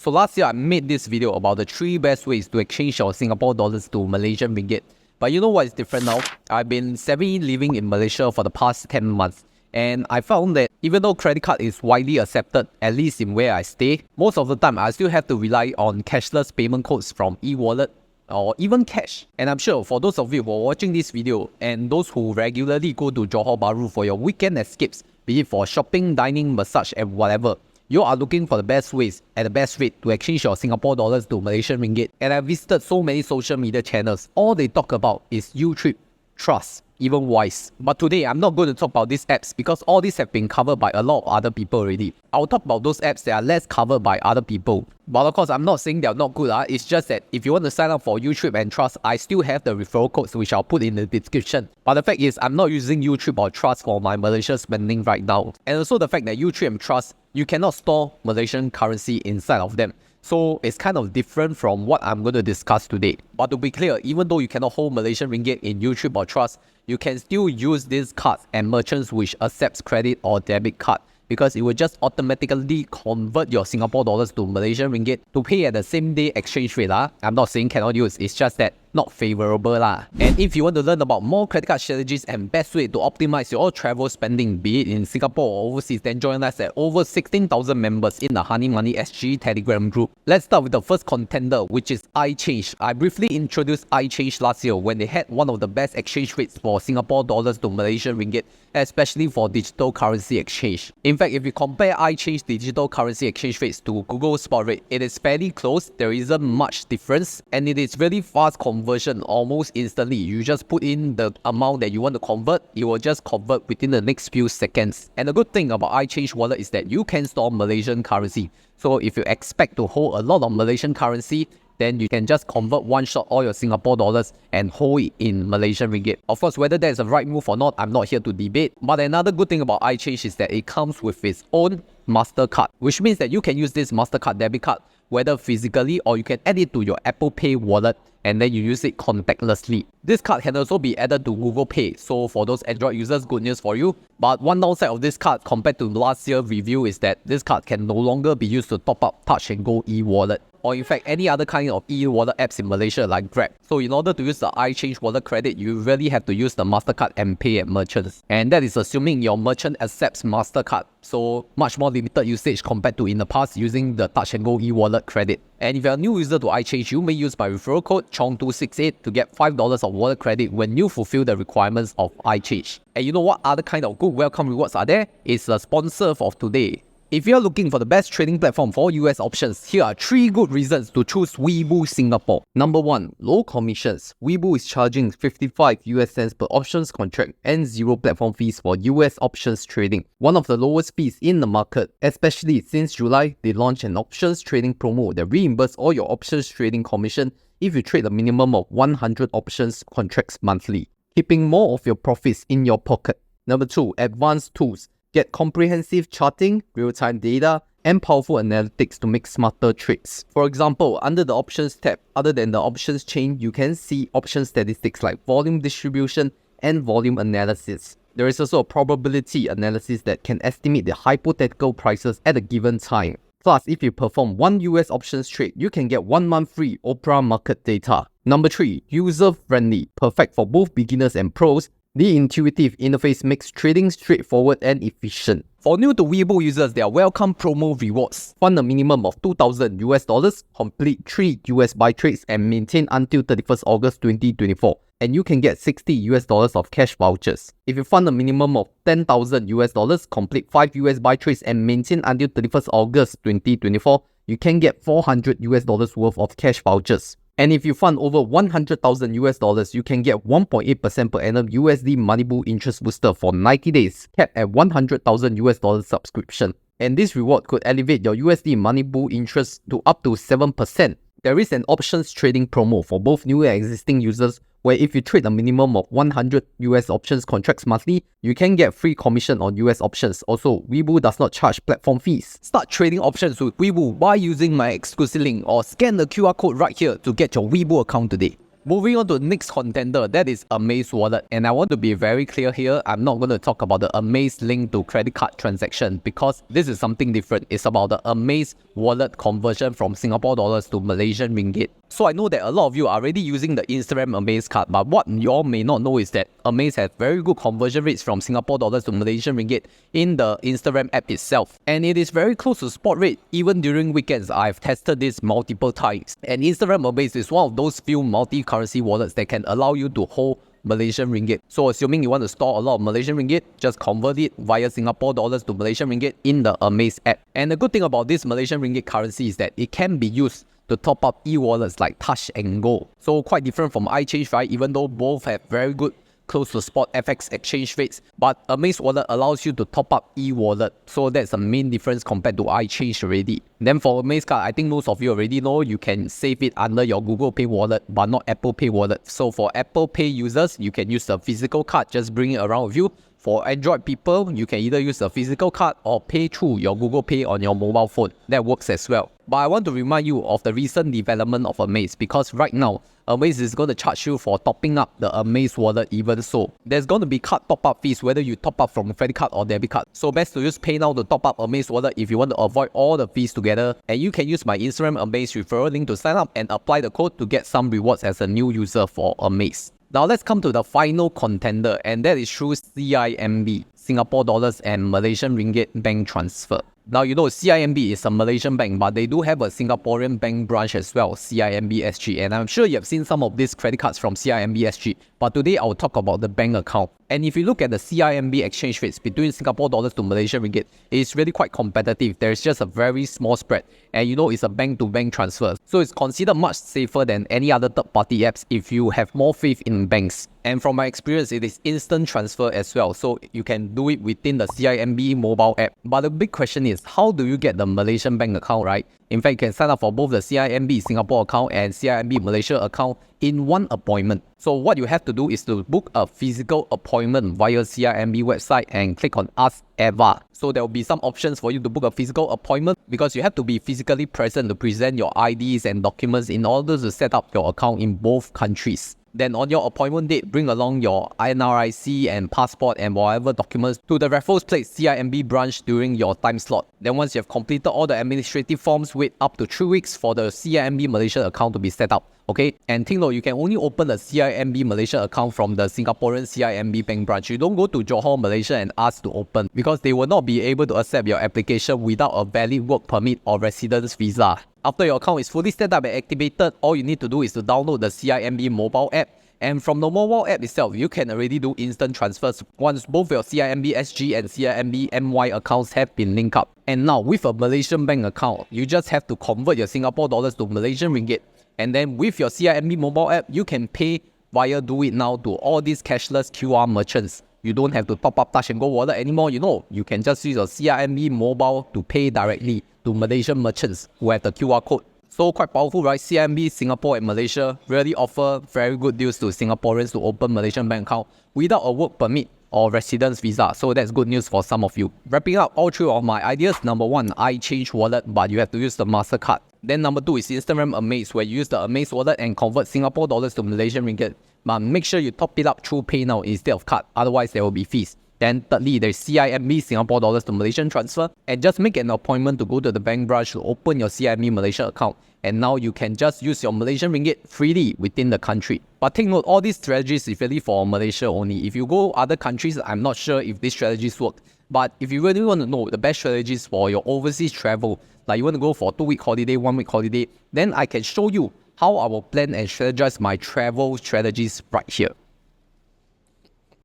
So last year I made this video about the 3 best ways to exchange your Singapore dollars to Malaysian ringgit. But you know what is different now? I've been savvy living in Malaysia for the past 10 months. And I found that even though credit card is widely accepted, at least in where I stay, most of the time I still have to rely on cashless payment codes from eWallet or even cash. And I'm sure for those of you who are watching this video and those who regularly go to Johor Bahru for your weekend escapes, be it for shopping, dining, massage and whatever, you are looking for the best ways at the best rate to exchange your Singapore dollars to Malaysian ringgit. And I visited so many social media channels. All they talk about is U-Trip, Trust, even Wise. But today, I'm not going to talk about these apps because all these have been covered by a lot of other people already. I'll talk about those apps that are less covered by other people. But of course, I'm not saying they're not good. It's just that if you want to sign up for U-Trip and Trust, I still have the referral codes which I'll put in the description. But the fact is, I'm not using U-Trip or Trust for my Malaysia spending right now. And also the fact that U-Trip and Trust, you cannot store Malaysian currency inside of them. So it's kind of different from what I'm going to discuss today. But to be clear, even though you cannot hold Malaysian ringgit in U-Trip or Trust, you can still use these cards and merchants which accepts credit or debit card, because it will just automatically convert your Singapore dollars to Malaysian ringgit to pay at the same day exchange rate. I'm not saying cannot use, it's just that not favorable. And if you want to learn about more credit card strategies and best way to optimize your travel spending, be it in Singapore or overseas, then join us at over 16,000 members in the Honey Money SG Telegram group. Let's start with the first contender, which is iChange. I briefly introduced iChange last year when they had one of the best exchange rates for Singapore dollars to Malaysian ringgit, especially for digital currency exchange. In fact, if you compare iChange digital currency exchange rates to Google spot rate, it is fairly close. There isn't much difference and it is really fast conversion almost instantly. You just put in the amount that you want to convert, it will just convert within the next few seconds. And the good thing about iChange wallet is that you can store Malaysian currency. So if you expect to hold a lot of Malaysian currency, then you can just convert one shot all your Singapore dollars and hold it in Malaysian ringgit. Of course, whether that is a right move or not, I'm not here to debate. But another good thing about iChange is that it comes with its own Mastercard, which means that you can use this Mastercard debit card whether physically or you can add it to your Apple Pay wallet and then you use it contactlessly. This card can also be added to Google Pay, so for those Android users, good news for you. But one downside of this card compared to last year's review is that this card can no longer be used to top up Touch and Go eWallet, or in fact any other kind of eWallet apps in Malaysia like Grab. So in order to use the iChange wallet credit, you really have to use the Mastercard and pay at merchants. And that is assuming your merchant accepts Mastercard. So much more limited usage compared to in the past using the Touch and Go eWallet credit. And if you're a new user to iChange, you may use my referral code CHONG268 to get $5 of wallet credit when you fulfill the requirements of iChange. And you know what other kind of good welcome rewards are there? It's a sponsor of today. If you're looking for the best trading platform for US options, here are 3 good reasons to choose Weeoo Singapore. Number 1, low commissions. Weeoo is charging 55 US cents per options contract and 0 platform fees for US options trading. One of the lowest fees in the market, especially since July, they launched an options trading promo that reimburses all your options trading commission if you trade a minimum of 100 options contracts monthly, keeping more of your profits in your pocket. Number 2, advanced tools. Get comprehensive charting, real-time data, and powerful analytics to make smarter trades. For example, under the options tab, other than the options chain, you can see option statistics like volume distribution and volume analysis. There is also a probability analysis that can estimate the hypothetical prices at a given time. Plus, if you perform one US options trade, you can get 1 month free Opera market data. Number 3, user-friendly. Perfect for both beginners and pros. The intuitive interface makes trading straightforward and efficient. For new to Weeoo users, there are welcome promo rewards. Fund a minimum of $2,000 US, complete 3 US buy trades and maintain until 31st August 2024. And you can get $60 US of cash vouchers. If you fund a minimum of $10,000 US, complete 5 US buy trades and maintain until 31st August 2024, you can get $400 US worth of cash vouchers. And if you fund over $100,000 US, you can get 1.8% per annum USD Money Boo interest booster for 90 days, capped at $100,000 US subscription. And this reward could elevate your USD Money Boo interest to up to 7%. There is an options trading promo for both new and existing users where if you trade a minimum of 100 US options contracts monthly, you can get free commission on US options. Also, Weeoo does not charge platform fees. Start trading options with Weeoo by using my exclusive link or scan the QR code right here to get your Weeoo account today. Moving on to the next contender, that is Amaze Wallet. And I want to be very clear here, I'm not going to talk about the Amaze link to credit card transaction because this is something different. It's about the Amaze Wallet conversion from Singapore dollars to Malaysian ringgit. So I know that a lot of you are already using the Instagram Amaze card, but what you all may not know is that Amaze has very good conversion rates from Singapore dollars to Malaysian ringgit in the Instagram app itself. And it is very close to spot rate even during weekends. I've tested this multiple times. And Instagram Amaze is one of those few multi-currency wallets that can allow you to hold Malaysian ringgit. So assuming you want to store a lot of Malaysian ringgit, just convert it via Singapore dollars to Malaysian ringgit in the Amaze app. And the good thing about this Malaysian ringgit currency is that it can be used to top up e-wallets like Touch and Go. So quite different from iChange, right? Even though both have very good close to spot FX exchange rates, but Amaze Wallet allows you to top up e-wallet. So that's the main difference compared to iChange already. Then for Amaze card, I think most of you already know you can save it under your Google Pay wallet, but not Apple Pay wallet. So for Apple Pay users, you can use the physical card, just bring it around with you. For Android people, you can either use a physical card or pay through your Google Pay on your mobile phone. That works as well. But I want to remind you of the recent development of Amaze because right now, Amaze is going to charge you for topping up the Amaze wallet even so. There's going to be card top-up fees whether you top up from credit card or debit card. So best to use PayNow to top up Amaze wallet if you want to avoid all the fees together. And you can use my Instagram Amaze referral link to sign up and apply the code to get some rewards as a new user for Amaze. Now let's come to the final contender, and that is through CIMB, Singapore dollars and Malaysian ringgit bank transfer. Now you know CIMB is a Malaysian bank, but they do have a Singaporean bank branch as well, CIMB SG. And I'm sure you have seen some of these credit cards from CIMB SG. But today I'll talk about the bank account. And if you look at the CIMB exchange rates between Singapore dollars to Malaysian ringgit, it's really quite competitive. There's just a very small spread. And you know it's a bank-to-bank transfer. So it's considered much safer than any other third-party apps if you have more faith in banks. And from my experience, it is instant transfer as well. So you can do it within the CIMB mobile app. But the big question is, how do you get the Malaysian bank account, right? In fact, you can sign up for both the CIMB Singapore account and CIMB Malaysia account in one appointment. So what you have to do is to book a physical appointment via CIMB website and click on Ask Eva. So there will be some options for you to book a physical appointment because you have to be physically present to present your IDs and documents in order to set up your account in both countries. Then on your appointment date, bring along your NRIC and passport and whatever documents to the Raffles Place CIMB branch during your time slot. Then once you have completed all the administrative forms, wait up to 3 weeks for the CIMB Malaysia account to be set up. Okay, and take note, you can only open the CIMB Malaysia account from the Singaporean CIMB bank branch. You don't go to Johor, Malaysia and ask to open because they will not be able to accept your application without a valid work permit or residence visa. After your account is fully set up and activated, all you need to do is to download the CIMB mobile app. And from the mobile app itself, you can already do instant transfers once both your CIMB SG and CIMB MYR accounts have been linked up. And now with a Malaysian bank account, you just have to convert your Singapore dollars to Malaysian ringgit. And then with your CIMB mobile app, you can pay via Do It Now to all these cashless QR merchants. You don't have to top up Touch and Go wallet anymore. You know, you can just use your CIMB mobile to pay directly to Malaysian merchants who have the QR code. So quite powerful, right? CIMB, Singapore and Malaysia really offer very good deals to Singaporeans to open Malaysian bank account without a work permit or residence visa. So that's good news for some of you. Wrapping up all three of my ideas. Number one, iChange wallet, but you have to use the Mastercard. Then number two is Instagram Amaze, where you use the Amaze wallet and convert Singapore dollars to Malaysian ringgit. But make sure you top it up through PayNow instead of card, otherwise there will be fees. Then thirdly, there's CIMB Singapore dollars to Malaysian transfer. And just make an appointment to go to the bank branch to open your CIMB Malaysia account. And now you can just use your Malaysian ringgit freely within the country. But take note, all these strategies is really for Malaysia only. If you go other countries, I'm not sure if these strategies work. But if you really want to know the best strategies for your overseas travel, like you want to go for 2-week holiday, 1-week holiday, then I can show you how I will plan and strategize my travel strategies right here.